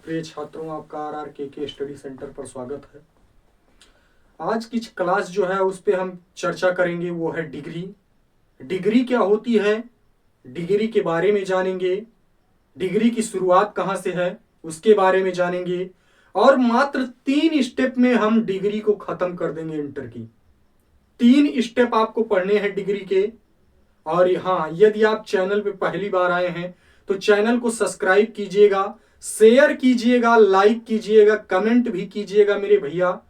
प्रिय छात्रों, आपका RRKK स्टडी सेंटर पर स्वागत है। आज की क्लास जो है उस पे हम चर्चा करेंगे, वो है डिग्री। डिग्री क्या होती है, डिग्री के बारे में जानेंगे। डिग्री की शुरुआत कहाँ से है उसके बारे में जानेंगे, और मात्र 3 स्टेप में हम डिग्री को खत्म कर देंगे। इंटर की 3 स्टेप आपको पढ़ने हैं डिग्री के। और हाँ, यदि आप चैनल पे पहली बार आए हैं तो चैनल को सब्सक्राइब कीजिएगा, शेयर कीजिएगा, लाइक कीजिएगा, कमेंट भी कीजिएगा मेरे भैया।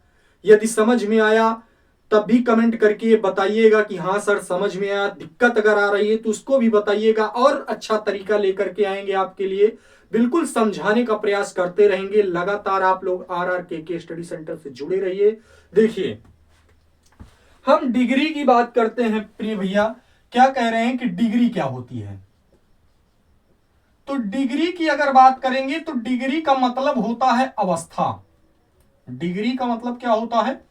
यदि समझ में आया तब भी कमेंट करके बताइएगा कि हाँ सर समझ में आया। दिक्कत अगर आ रही है तो उसको भी बताइएगा, और अच्छा तरीका लेकर के आएंगे आपके लिए। बिल्कुल समझाने का प्रयास करते रहेंगे। लगातार आप लोग RRKK स्टडी सेंटर से जुड़े रहिए। देखिए, हम डिग्री की बात करते हैं प्रिय भैया। क्या कह रहे हैं कि डिग्री क्या होती है? तो डिग्री की अगर बात करेंगे तो डिग्री का मतलब होता है अवस्था। डिग्री का मतलब क्या होता है?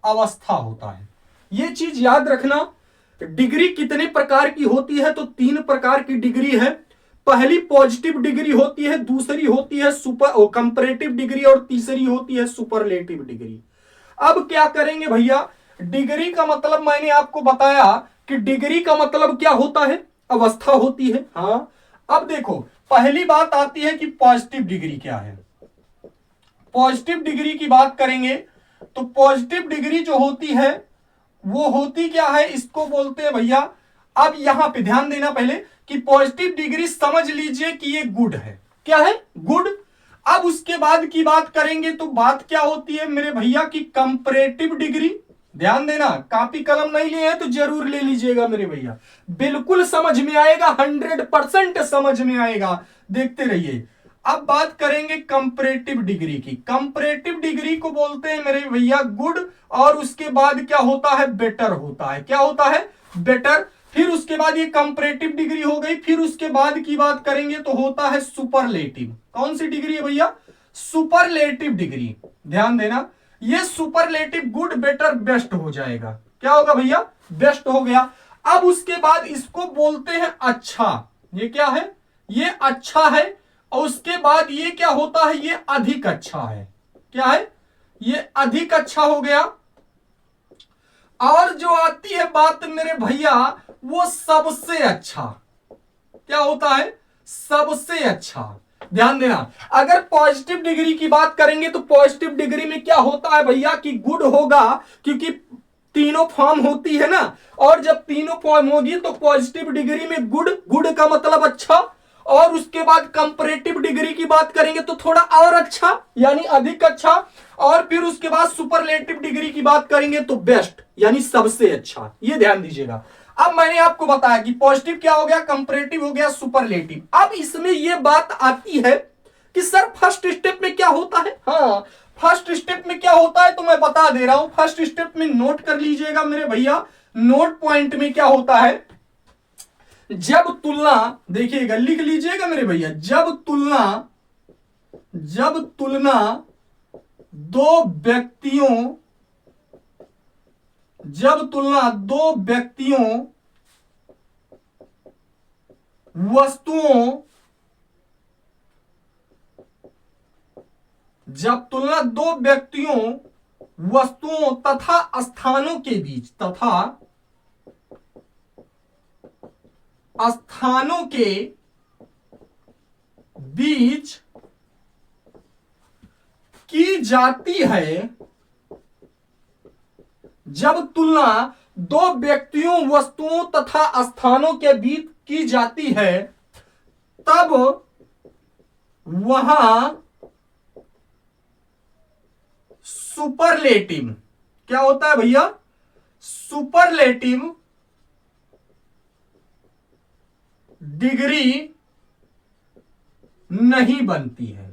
अवस्था होता है। यह चीज याद रखना। डिग्री कितने प्रकार की होती है? तो 3 प्रकार की डिग्री है। पहली पॉजिटिव डिग्री होती है, दूसरी होती है कंपैरेटिव डिग्री, और तीसरी होती है सुपरलेटिव डिग्री। अब क्या करेंगे भैया, डिग्री का मतलब मैंने आपको बताया कि डिग्री का मतलब क्या होता है? अवस्था होती है। हाँ, अब देखो, पहली बात आती है कि पॉजिटिव डिग्री क्या है। पॉजिटिव डिग्री की बात करेंगे तो पॉजिटिव डिग्री जो होती है वो होती क्या है, इसको बोलते हैं भैया। अब यहां पे ध्यान देना पहले कि पॉजिटिव डिग्री समझ लीजिए कि ये गुड है। क्या है? गुड। अब उसके बाद की बात करेंगे तो बात क्या होती है मेरे भैया की कंपैरेटिव डिग्री। ध्यान देना, कॉपी कलम नहीं लिए हैं तो जरूर ले लीजिएगा मेरे भैया, बिल्कुल समझ में आएगा, 100% समझ में आएगा। देखते रहिए। अब बात करेंगे कंपैरेटिव डिग्री की। कंपैरेटिव डिग्री को बोलते हैं मेरे भैया गुड, और उसके बाद क्या होता है? बेटर होता है। क्या होता है? बेटर। फिर उसके बाद ये कंपैरेटिव डिग्री हो गई। फिर उसके बाद की बात करेंगे तो होता है सुपरलेटिव। कौन सी डिग्री है भैया? Superlative degree. ध्यान देना, ये सुपरलेटिव गुड, बेटर, बेस्ट हो जाएगा। क्या होगा भैया? बेस्ट हो गया। अब उसके बाद इसको बोलते हैं अच्छा। ये क्या है? ये अच्छा है। और उसके बाद ये क्या होता है? ये अधिक अच्छा है। क्या है? ये अधिक अच्छा हो गया। और जो आती है बात मेरे भैया, वो सबसे अच्छा। क्या होता है? सबसे अच्छा। ध्यान देना, अगर पॉजिटिव डिग्री की बात करेंगे तो पॉजिटिव डिग्री में क्या होता है भैया कि गुड होगा, क्योंकि तीनों फॉर्म होती है ना। और जब तीनों फॉर्म होगी तो पॉजिटिव डिग्री में गुड, गुड का मतलब अच्छा। और उसके बाद कंपैरेटिव डिग्री की बात करेंगे तो थोड़ा और अच्छा, यानी अधिक अच्छा। और फिर उसके बाद सुपरलेटिव डिग्री की बात करेंगे तो बेस्ट, यानी सबसे अच्छा। ये ध्यान दीजिएगा। अब मैंने आपको बताया कि पॉजिटिव क्या हो गया, कंपैरेटिव हो गया, सुपरलेटिव। अब इसमें यह बात आती है कि सर फर्स्ट स्टेप में क्या होता है? हाँ, फर्स्ट स्टेप में क्या होता है तो मैं बता दे रहा हूं। फर्स्ट स्टेप में नोट कर लीजिएगा मेरे भैया। नोट पॉइंट में क्या होता है, जब तुलना, देखिएगा, लिख लीजिएगा मेरे भैया। जब तुलना दो व्यक्तियों वस्तुओं तथा स्थानों के बीच की जाती है। जब तुलना दो व्यक्तियों, वस्तुओं तथा स्थानों के बीच की जाती है, तब वहां सुपरलेटिव क्या होता है भैया? सुपरलेटिव डिग्री नहीं बनती है।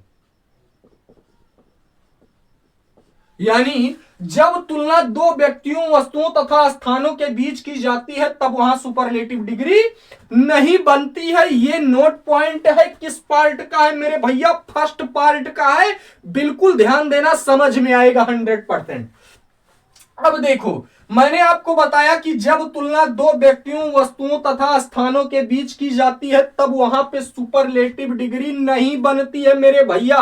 यानी जब तुलना दो व्यक्तियों, वस्तुओं तथा स्थानों के बीच की जाती है तब वहां सुपरलेटिव डिग्री नहीं बनती है। ये नोट पॉइंट है। किस पार्ट का है मेरे भैया? फर्स्ट पार्ट का है। बिल्कुल ध्यान देना, समझ में आएगा 100%। अब देखो, मैंने आपको बताया कि जब तुलना दो व्यक्तियों, वस्तुओं तथा स्थानों के बीच की जाती है तब वहां पे सुपरलेटिव डिग्री नहीं बनती है मेरे भैया।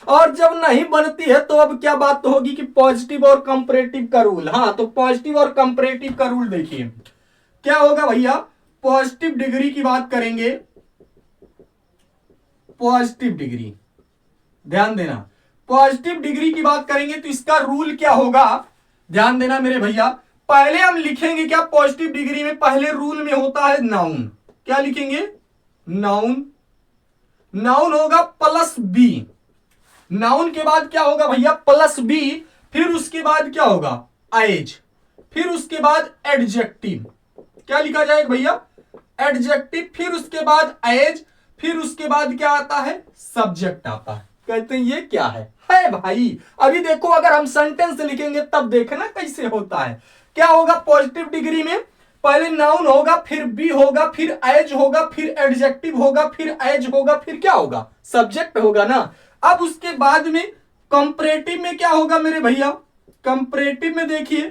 और जब नहीं बनती है तो अब क्या बात होगी कि पॉजिटिव और कंपैरेटिव का रूल। हाँ, तो पॉजिटिव और कंपैरेटिव का रूल देखिए क्या होगा भैया। पॉजिटिव डिग्री की बात करेंगे, पॉजिटिव डिग्री, ध्यान देना, पॉजिटिव डिग्री की बात करेंगे तो इसका रूल क्या होगा, ध्यान देना मेरे भैया। पहले हम लिखेंगे क्या, पॉजिटिव डिग्री में पहले रूल में होता है नाउन। क्या लिखेंगे, नाउन। नाउन होगा प्लस बी, नाउन के बाद क्या होगा भैया, प्लस बी, फिर उसके बाद क्या होगा, एज, फिर उसके बाद एडजेक्टिव। क्या लिखा जाएगा भैया, एडजेक्टिव, फिर उसके बाद एज, फिर उसके बाद क्या आता है, सब्जेक्ट आता है। कहते हैं ये क्या है भाई। अभी देखो, अगर हम सेंटेंस लिखेंगे तब देखना कैसे होता है। क्या होगा पॉजिटिव डिग्री में, पहले नाउन होगा, फिर बी होगा, फिर एज होगा, फिर एडजेक्टिव होगा, फिर एज होगा, फिर क्या होगा, सब्जेक्ट होगा ना। अब उसके बाद में कंपैरेटिव में क्या होगा मेरे भैया, कंपैरेटिव में देखिए,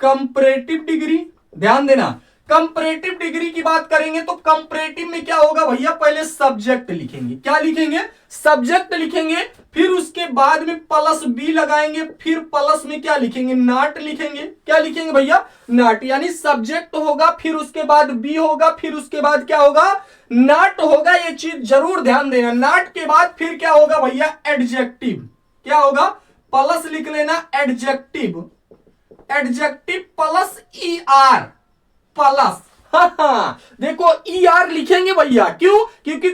कंपैरेटिव डिग्री, ध्यान देना, कंपैरेटिव डिग्री की बात करेंगे तो कंपैरेटिव में क्या होगा भैया, पहले सब्जेक्ट लिखेंगे। क्या लिखेंगे, सब्जेक्ट लिखेंगे, फिर उसके बाद में प्लस बी लगाएंगे, फिर प्लस में क्या लिखेंगे, नॉट लिखेंगे। क्या लिखेंगे भैया, नॉट, यानी सब्जेक्ट होगा, फिर उसके बाद बी होगा, फिर उसके बाद क्या होगा, नॉट होगा। ये चीज जरूर ध्यान देना, नॉट के बाद फिर क्या होगा भैया, एडजेक्टिव। क्या होगा, प्लस लिख लेना, adjective, adjective plus E R, plus, हाँ देखो ई आर लिखेंगे भैया, क्यों, क्योंकि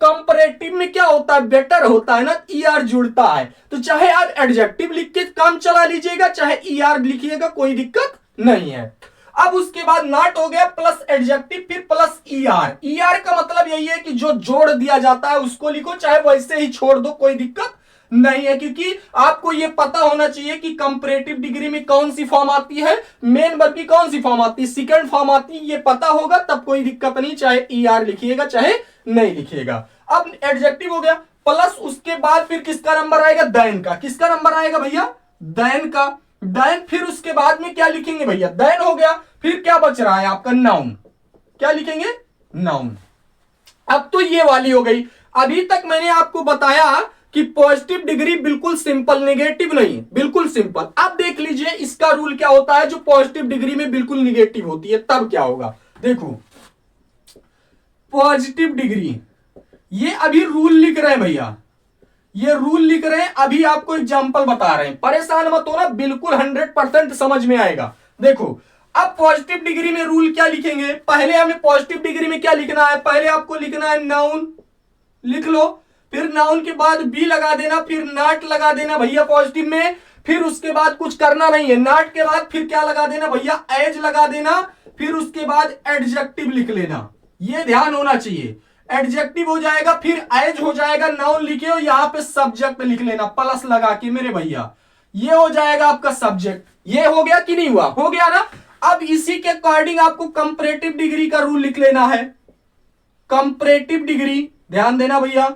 कंपैरेटिव में क्या होता है, बेटर होता है ना, ई आर जुड़ता है। तो चाहे आप एडजेक्टिव लिख के काम चला लीजिएगा, चाहे ई आर लिखिएगा, कोई दिक्कत नहीं है। अब उसके बाद नॉट हो गया, प्लस एडजेक्टिव, फिर plus E R. E R का मतलब यही है कि जो जोड़ दिया जाता है उसको लिखो, चाहे वैसे ही छोड़ दो, कोई दिक्कत नहीं है। क्योंकि आपको यह पता होना चाहिए कि कंपैरेटिव डिग्री में कौन सी फॉर्म आती है, मेन वर्ब की कौन सी फॉर्म आती है, सेकंड फॉर्म आती है, ये पता होगा तब कोई दिक्कत नहीं, चाहे ई आर लिखिएगा चाहे नहीं लिखिएगा। अब एडजेक्टिव हो गया, प्लस उसके बाद फिर किसका नंबर आएगा, देन का। किसका नंबर आएगा भैया, देन का, देन, फिर उसके बाद में क्या लिखेंगे भैया, देन हो गया, फिर क्या बच रहा है आपका, नाउन। क्या लिखेंगे, नाउन। अब तो ये वाली हो गई। अभी तक मैंने आपको बताया कि पॉजिटिव डिग्री बिल्कुल सिंपल, नेगेटिव नहीं, बिल्कुल सिंपल। अब देख लीजिए इसका रूल क्या होता है जो पॉजिटिव डिग्री में बिल्कुल निगेटिव होती है, तब क्या होगा। देखो पॉजिटिव डिग्री, ये अभी रूल लिख रहे हैं भैया, ये रूल लिख रहे हैं, अभी आपको एग्जांपल बता रहे हैं, परेशान मत होना, बिल्कुल 100% समझ में आएगा। देखो अब पॉजिटिव डिग्री में रूल क्या लिखेंगे, पहले हमें पॉजिटिव डिग्री में क्या लिखना है, पहले आपको लिखना है नाउन, लिख लो, फिर नाउन के बाद बी लगा देना, फिर नॉट लगा देना भैया पॉजिटिव में, फिर उसके बाद कुछ करना नहीं है, नॉट के बाद फिर क्या लगा देना भैया, एज लगा देना, फिर उसके बाद एडजेक्टिव लिख लेना। ये ध्यान होना चाहिए, एडजेक्टिव हो जाएगा, फिर एज हो जाएगा, नाउन लिखे हो, यहां पे सब्जेक्ट लिख लेना प्लस लगा के मेरे भैया, ये हो जाएगा आपका सब्जेक्ट। ये हो गया कि नहीं हुआ, हो गया ना। अब इसी के अकॉर्डिंग आपको कंपैरेटिव डिग्री का रूल लिख लेना है। कंपैरेटिव डिग्री, ध्यान देना भैया,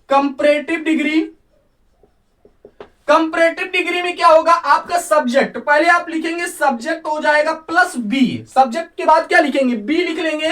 कंपैरेटिव डिग्री, कंपैरेटिव डिग्री में क्या होगा, आपका सब्जेक्ट, पहले आप लिखेंगे सब्जेक्ट हो जाएगा प्लस बी, सब्जेक्ट के बाद क्या लिखेंगे, बी लिख लेंगे,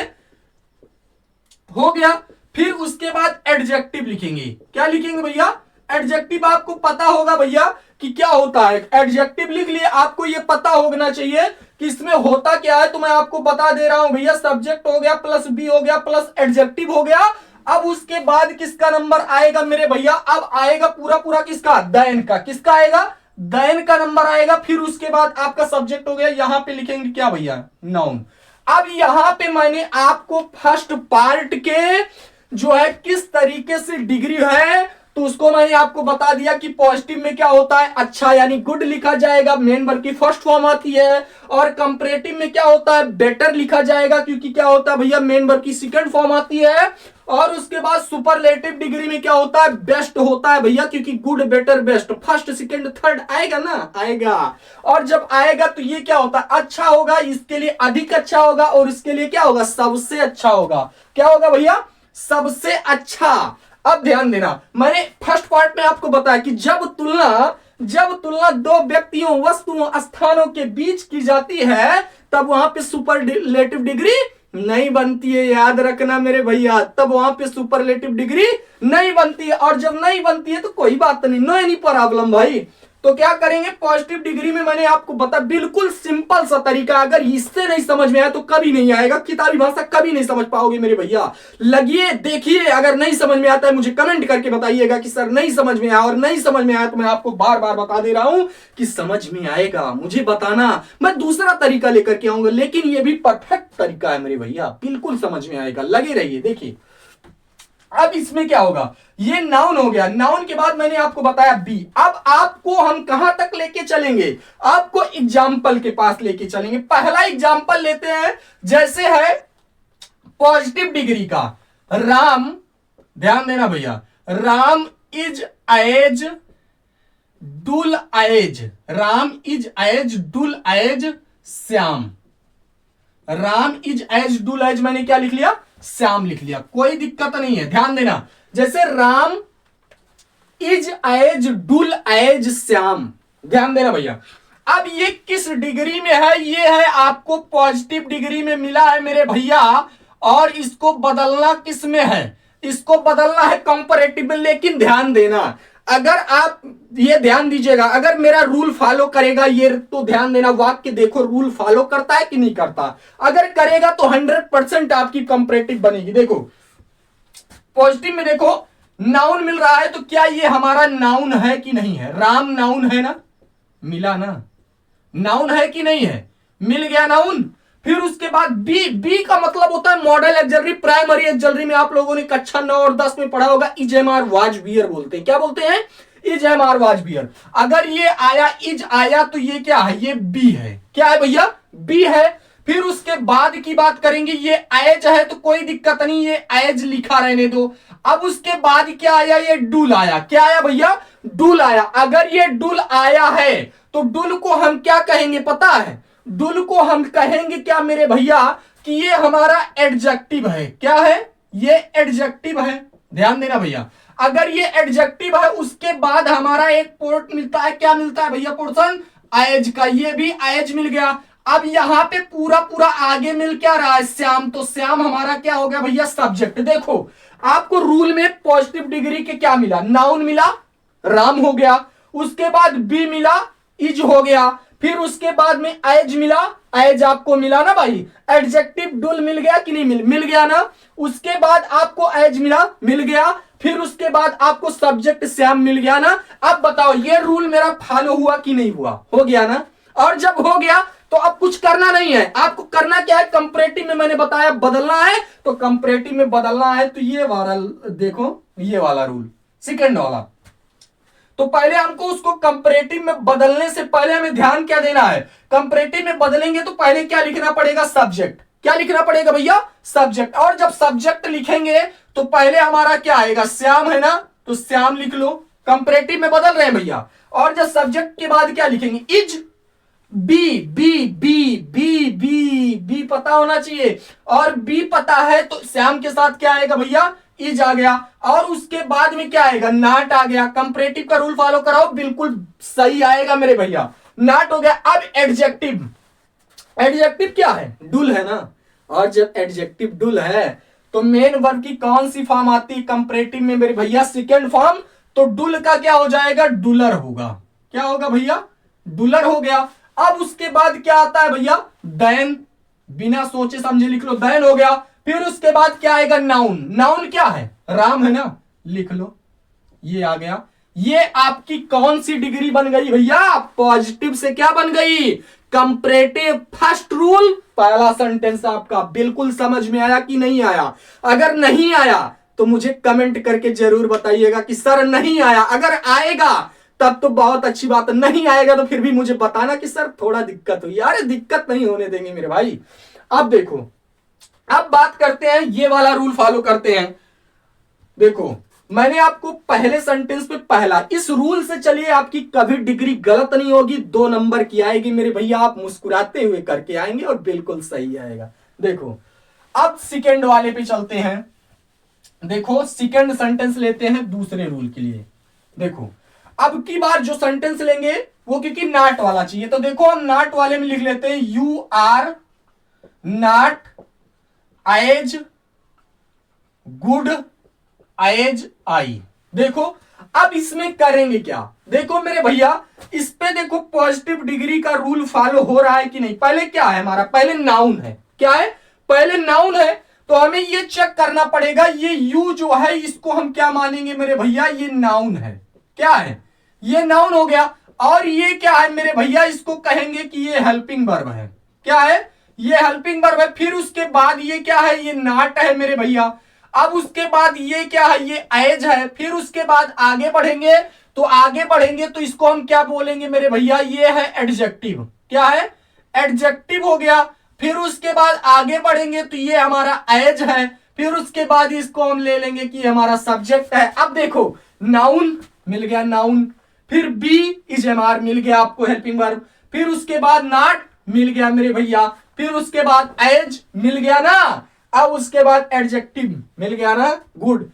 हो गया, फिर उसके बाद एडजेक्टिव लिखेंगे। क्या लिखेंगे भैया, एडजेक्टिव। आपको पता होगा भैया कि क्या होता है, एडजेक्टिव लिख लिए, आपको यह पता होना चाहिए कि इसमें होता क्या है, तो मैं आपको बता दे रहा हूं भैया, सब्जेक्ट हो गया, प्लस बी हो गया, प्लस एडजेक्टिव हो गया। अब उसके बाद किसका नंबर आएगा मेरे भैया, अब आएगा पूरा पूरा किसका, देन का। किसका आएगा, देन का नंबर आएगा, फिर उसके बाद आपका सब्जेक्ट हो गया, यहां पे लिखेंगे क्या भैया, नाउन। अब यहां पे मैंने आपको फर्स्ट पार्ट के जो है किस तरीके से डिग्री है तो उसको मैंने आपको बता दिया कि पॉजिटिव में क्या होता है, अच्छा यानी गुड लिखा जाएगा, मेन वर्ब की फर्स्ट फॉर्म आती है, और कंपैरेटिव में क्या होता है, बेटर लिखा जाएगा, क्योंकि क्या होता है भैया, मेन वर्ब की सेकंड फॉर्म आती है, और उसके बाद सुपरलेटिव डिग्री में क्या होता है, बेस्ट होता है भैया, क्योंकि good better best first second third आएगा ना, आएगा। और जब आएगा तो ये क्या होता है, अच्छा होगा, इसके लिए अधिक अच्छा होगा, और इसके लिए क्या होगा, सबसे अच्छा होगा। क्या होगा भैया, सबसे अच्छा। अब ध्यान देना, मैंने फर्स्ट पार्ट में आपको बताया कि जब तुलना जब तुलना दो व्यक्तियों, वस्तुओं, स्थानों के बीच की जाती है तब वहां पे सुपरलेटिव डिग्री नहीं बनती है। याद रखना मेरे भैया, तब वहां पे सुपरलेटिव डिग्री नहीं बनती है। और जब नहीं बनती है तो कोई बात नहीं, नो एनी प्रॉब्लम भाई। तो क्या करेंगे, पॉजिटिव डिग्री में मैंने आपको बता, बिल्कुल सिंपल सा तरीका, अगर इससे नहीं समझ में आया तो कभी नहीं आएगा, किताबी भाषा कभी नहीं समझ पाओगे मेरे भैया। लगिए देखिए, अगर नहीं समझ में आता है मुझे कमेंट करके बताइएगा कि सर नहीं समझ में आया, और नहीं समझ में आया तो मैं आपको बार बार बता दे रहा हूं कि समझ में आएगा, मुझे बताना, मैं दूसरा तरीका लेकर के आऊंगा, लेकिन ये भी परफेक्ट तरीका है मेरे भैया, बिल्कुल समझ में आएगा, लगे रहिए। देखिए अब इसमें क्या होगा, ये नाउन हो गया, नाउन के बाद मैंने आपको बताया बी। अब आपको हम कहां तक लेके चलेंगे, आपको एग्जाम्पल के पास लेके चलेंगे। पहला एग्जाम्पल लेते हैं, जैसे है पॉजिटिव डिग्री का, राम, ध्यान देना भैया, Ram is as dull as, Ram is as dull as Shyam. Ram is as dull as मैंने क्या लिख लिया, श्याम लिख लिया, कोई दिक्कत नहीं है, ध्यान देना। जैसे Ram is as dull as Shyam, ध्यान देना भैया। अब ये किस डिग्री में है, ये है आपको पॉजिटिव डिग्री में मिला है मेरे भैया, और इसको बदलना किस में है, इसको बदलना है कंपैरेटिव में। लेकिन ध्यान देना, अगर आप ये ध्यान दीजिएगा, अगर मेरा रूल फॉलो करेगा ये, तो ध्यान देना, वाक्य देखो रूल फॉलो करता है कि नहीं करता। अगर करेगा तो 100% आपकी कंपैरेटिव बनेगी। देखो पॉजिटिव में देखो नाउन मिल रहा है, तो क्या ये हमारा नाउन है कि नहीं है, राम नाउन है ना, मिला ना, नाउन है कि नहीं है, मिल गया नाउन। फिर उसके बाद बी, बी का मतलब होता है मॉडल एक्सलरी, प्राइमरी एक्सलरी में आप लोगों ने कक्षा 9 और 10 में पढ़ा होगा, is am are was were बोलते हैं, क्या बोलते हैं, is am are was were. अगर ये आया, इज आया, तो ये क्या है, ये बी है, क्या है भैया, बी है। फिर उसके बाद की बात करेंगे, ये एज है तो कोई दिक्कत नहीं, ये एज लिखा रहने दो। अब उसके बाद क्या आया, ये डुल आया, क्या आया भैया, डुल आया। अगर ये डुल आया है तो डुल को हम क्या कहेंगे पता है, डुल को हम कहेंगे क्या मेरे भैया, कि ये हमारा एडजेक्टिव है, क्या है, ये एडजेक्टिव है, ध्यान देना भैया। अगर ये एडजेक्टिव है, उसके बाद हमारा एक पोर्ट मिलता है, क्या मिलता है भैया, पोर्शन एज का, ये भी एज मिल गया। अब यहां पे पूरा पूरा आगे मिल क्या रहा है, श्याम, तो श्याम हमारा क्या हो गया भैया, सब्जेक्ट। देखो आपको रूल में पॉजिटिव डिग्री के क्या मिला, नाउन मिला, राम हो गया, उसके बाद बी मिला, इज हो गया, फिर उसके बाद में एज मिला, एज आपको मिला ना भाई, एडजेक्टिव डुल मिल गया कि नहीं, मिल गया ना। उसके बाद आपको एज मिला, मिल गया, फिर उसके बाद आपको सब्जेक्ट श्याम मिल गया ना। अब बताओ ये रूल मेरा फॉलो हुआ कि नहीं हुआ, हो गया ना। और जब हो गया तो अब कुछ करना नहीं है, आपको करना क्या है, कंपैरेटिव में मैंने बताया बदलना है, तो कंपैरेटिव में बदलना है तो ये वाला देखो, ये वाला रूल, सेकंड वाला। तो पहले हमको उसको कंपैरेटिव में बदलने से पहले हमें ध्यान क्या देना है, कंपैरेटिव में बदलेंगे तो पहले क्या लिखना पड़ेगा, सब्जेक्ट, क्या लिखना पड़ेगा भैया, सब्जेक्ट। और जब सब्जेक्ट लिखेंगे तो पहले हमारा क्या आएगा, श्याम है ना, तो श्याम लिख लो, कंपैरेटिव में बदल रहे हैं भैया। और जब सब्जेक्ट के बाद क्या लिखेंगे, is, be, be be be be be पता होना चाहिए, और बी पता है तो श्याम के साथ क्या आएगा भैया, इज आ गया, और उसके बाद में क्या आएगा, नॉट आ गया। कंपैरेटिव का रूल फॉलो कराओ, बिल्कुल सही आएगा मेरे भैया, नॉट हो गया। अब एडजेक्टिव, एडजेक्टिव क्या है, डुल है ना, और जब एडजेक्टिव डुल है तो मेन वर्ब की कौन सी फॉर्म आती है कंपैरेटिव में मेरे भैया, सेकंड फॉर्म। तो डुल का क्या हो जाएगा, डुलर होगा, क्या होगा भैया, डुलर हो गया। अब उसके बाद क्या आता है भैया, देन, बिना सोचे समझे लिख लो, देन हो गया। फिर उसके बाद क्या आएगा, नाउन, नाउन क्या है, राम है ना, लिख लो, ये आ गया। ये आपकी कौन सी डिग्री बन गई भैया, पॉजिटिव से क्या बन गई, कंपैरेटिव। फर्स्ट रूल, पहला सेंटेंस आपका बिल्कुल समझ में आया कि नहीं आया। अगर नहीं आया तो मुझे कमेंट करके जरूर बताइएगा कि सर नहीं आया। अगर आएगा तब तो बहुत अच्छी बात है, नहीं आएगा तो फिर भी मुझे बताना कि सर थोड़ा दिक्कत हुई। यार दिक्कत नहीं होने देंगे मेरे भाई। अब देखो, अब बात करते हैं, ये वाला रूल फॉलो करते हैं। देखो मैंने आपको पहले सेंटेंस पे पहला, इस रूल से चलिए आपकी कभी डिग्री गलत नहीं होगी, 2 नंबर की आएगी मेरे भैया, आप मुस्कुराते हुए करके आएंगे और बिल्कुल सही आएगा। देखो अब सेकंड वाले पे चलते हैं। देखो सेकंड सेंटेंस लेते हैं दूसरे रूल के लिए। देखो अब की बार जो सेंटेंस लेंगे वो क्योंकि नॉट वाला चाहिए, तो देखो हम नॉट वाले में लिख लेते हैं you are not as good as I. देखो अब इसमें करेंगे क्या, देखो मेरे भैया इस पे देखो पॉजिटिव डिग्री का रूल फॉलो हो रहा है कि नहीं। पहले क्या है हमारा, पहले नाउन है, क्या है, पहले नाउन है, तो हमें ये चेक करना पड़ेगा ये यू जो है इसको हम क्या मानेंगे मेरे भैया, ये नाउन है, क्या है, ये नाउन हो गया। और ये क्या है मेरे भैया, इसको कहेंगे कि ये हेल्पिंग वर्ब है, क्या है, ये हेल्पिंग वर्ब है। फिर उसके बाद ये क्या है, ये नॉट है मेरे भैया। अब उसके बाद ये क्या है, ये एज है। फिर उसके बाद आगे बढ़ेंगे तो इसको हम क्या बोलेंगे मेरे भैया, ये है एडजेक्टिव, क्या है, एडजेक्टिव हो गया। फिर उसके बाद आगे बढ़ेंगे तो ये हमारा एज है। फिर उसके बाद इसको हम ले लेंगे कि हमारा सब्जेक्ट है। अब देखो नाउन मिल गया, नाउन, फिर बी इज एम आर मिल गया आपको हेल्पिंग वर्ब, फिर उसके बाद नॉट मिल गया मेरे भैया, फिर उसके बाद एज मिल गया ना, अब उसके बाद एडजेक्टिव मिल गया ना, गुड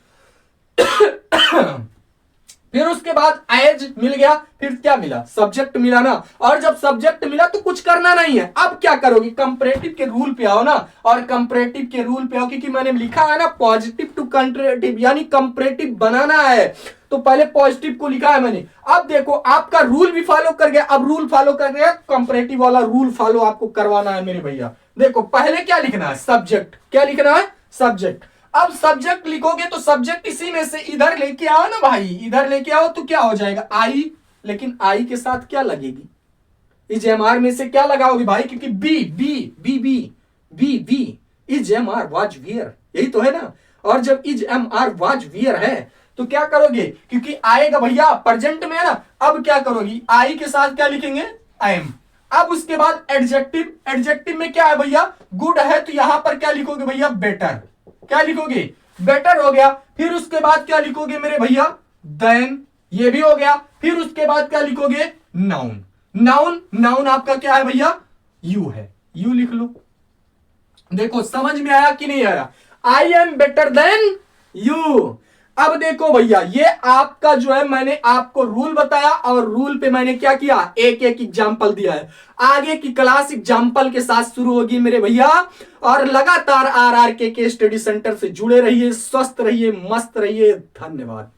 फिर उसके बाद एज मिल गया, फिर क्या मिला, सब्जेक्ट मिला ना। और जब सब्जेक्ट मिला तो कुछ करना नहीं है, अब क्या करोगे, कंपैरेटिव के रूल पे आओ ना। और कंपैरेटिव के रूल पे आओ क्योंकि मैंने लिखा है ना पॉजिटिव टू कंपैरेटिव, यानी कंपैरेटिव बनाना है, तो पहले पॉजिटिव को लिखा है मैंने। अब देखो आपका रूल भी फॉलो कर गया, अब रूल फॉलो कर गया, कंपैरेटिव वाला रूल फॉलो आपको करवाना है मेरे भैया। देखो पहले क्या लिखना है, सब्जेक्ट, क्या लिखना है, सब्जेक्ट। अब सब्जेक्ट लिखोगे तो सब्जेक्ट इसी में से इधर लेके आओ ना भाई, इधर लेके आओ तो क्या हो जाएगा, आई, लेकिन आई के साथ क्या लगेगी, इज एम आर में से क्या लगाओगे भाई, क्योंकि be be be be be be is am are was were, यही तो है ना। और जब is am are was were है तो क्या करोगे, क्योंकि आएगा भैया प्रेजेंट में है ना, अब क्या करोगी, आई के साथ क्या लिखेंगे, आई एम। अब उसके बाद एडजेक्टिव, एडजेक्टिव में क्या है भैया, गुड है, तो यहां पर क्या लिखोगे भैया, बेटर, क्या लिखोगे, बेटर हो गया। फिर उसके बाद क्या लिखोगे मेरे भैया, देन, ये भी हो गया। फिर उसके बाद क्या लिखोगे, नाउन, नाउन, नाउन आपका क्या है भैया, यू है, यू लिख लो। देखो समझ में आया कि नहीं आया, I am better than you. अब देखो भैया ये आपका जो है मैंने आपको रूल बताया और रूल पे मैंने क्या किया, एक एक एग्जाम्पल दिया है। आगे की क्लास एग्जाम्पल के साथ शुरू होगी मेरे भैया, और लगातार आरआर के स्टडी सेंटर से जुड़े रहिए, स्वस्थ रहिए, मस्त रहिए। धन्यवाद।